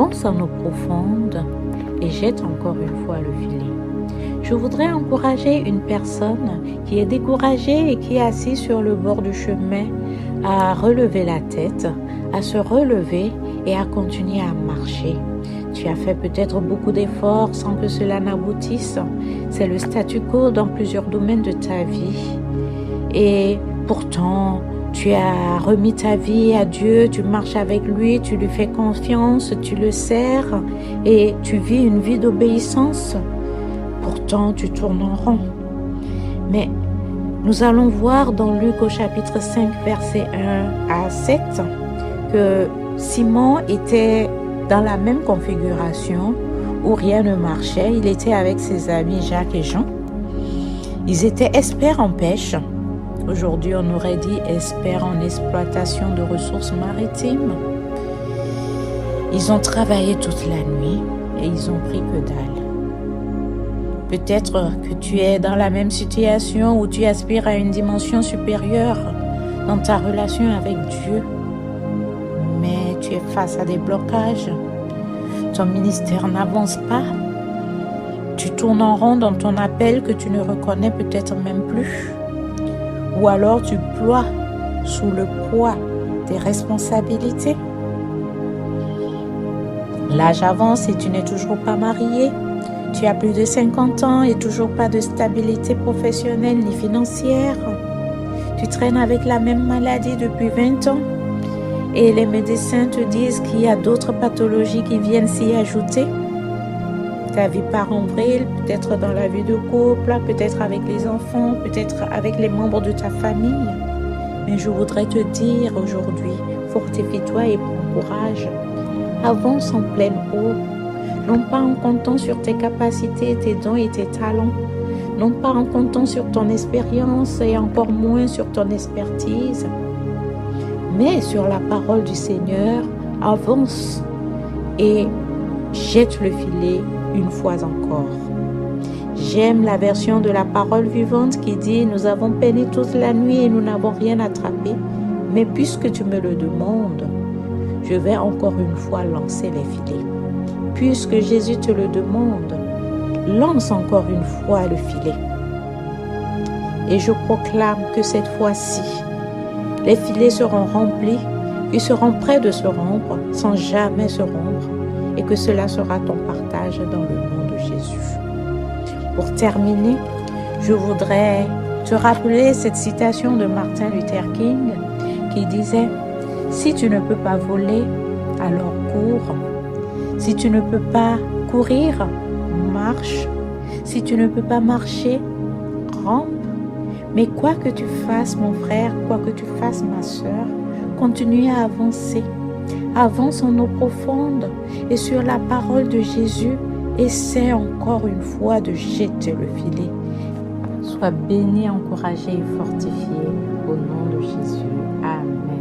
Avance en eau profonde et jette encore une fois le filet. Je voudrais encourager une personne qui est découragée et qui est assise sur le bord du chemin à relever la tête, à se relever et à continuer à marcher. Tu as fait peut-être beaucoup d'efforts sans que cela n'aboutisse. C'est le statu quo dans plusieurs domaines de ta vie. Et pourtant, tu as remis ta vie à Dieu, tu marches avec lui, tu lui fais confiance, tu le sers et tu vis une vie d'obéissance. Pourtant, tu tournes en rond. Mais nous allons voir dans Luc au chapitre 5, versets 1 à 7, que Simon était dans la même configuration où rien ne marchait. Il était avec ses amis Jacques et Jean. Ils étaient experts en pêche. Aujourd'hui, on aurait dit experts en exploitation de ressources maritimes. Ils ont travaillé toute la nuit et ils ont pris que dalle. Peut-être que tu es dans la même situation où tu aspires à une dimension supérieure dans ta relation avec Dieu. Mais tu es face à des blocages. Ton ministère n'avance pas. Tu tournes en rond dans ton appel que tu ne reconnais peut-être même plus. Ou alors tu ploies sous le poids des responsabilités. L'âge avance et tu n'es toujours pas marié. Tu as plus de 50 ans et toujours pas de stabilité professionnelle ni financière. Tu traînes avec la même maladie depuis 20 ans. Et les médecins te disent qu'il y a d'autres pathologies qui viennent s'y ajouter. Ta vie part en vrille, peut-être dans la vie de couple, peut-être avec les enfants, peut-être avec les membres de ta famille. Mais je voudrais te dire aujourd'hui, fortifie-toi et prends courage. Avance en pleine eau, non pas en comptant sur tes capacités, tes dons et tes talents, non pas en comptant sur ton expérience et encore moins sur ton expertise, mais sur la parole du Seigneur. Avance et jette le filet une fois encore. J'aime la version de la parole vivante qui dit « Nous avons peiné toute la nuit et nous n'avons rien attrapé, mais puisque tu me le demandes, je vais encore une fois lancer les filets. » Puisque Jésus te le demande, lance encore une fois le filet. Et je proclame que cette fois-ci, les filets seront remplis, ils seront prêts de se rompre sans jamais se rompre, et que cela sera ton partage dans le nom de Jésus. Pour terminer, je voudrais te rappeler cette citation de Martin Luther King qui disait « Si tu ne peux pas voler, alors cours. Si tu ne peux pas courir, marche. Si tu ne peux pas marcher, rampe. Mais quoi que tu fasses, mon frère, quoi que tu fasses, ma sœur, continue à avancer. Avance en eau profonde et sur la parole de Jésus, essaie encore une fois de jeter le filet. Sois béni, encouragé et fortifié au nom de Jésus. Amen.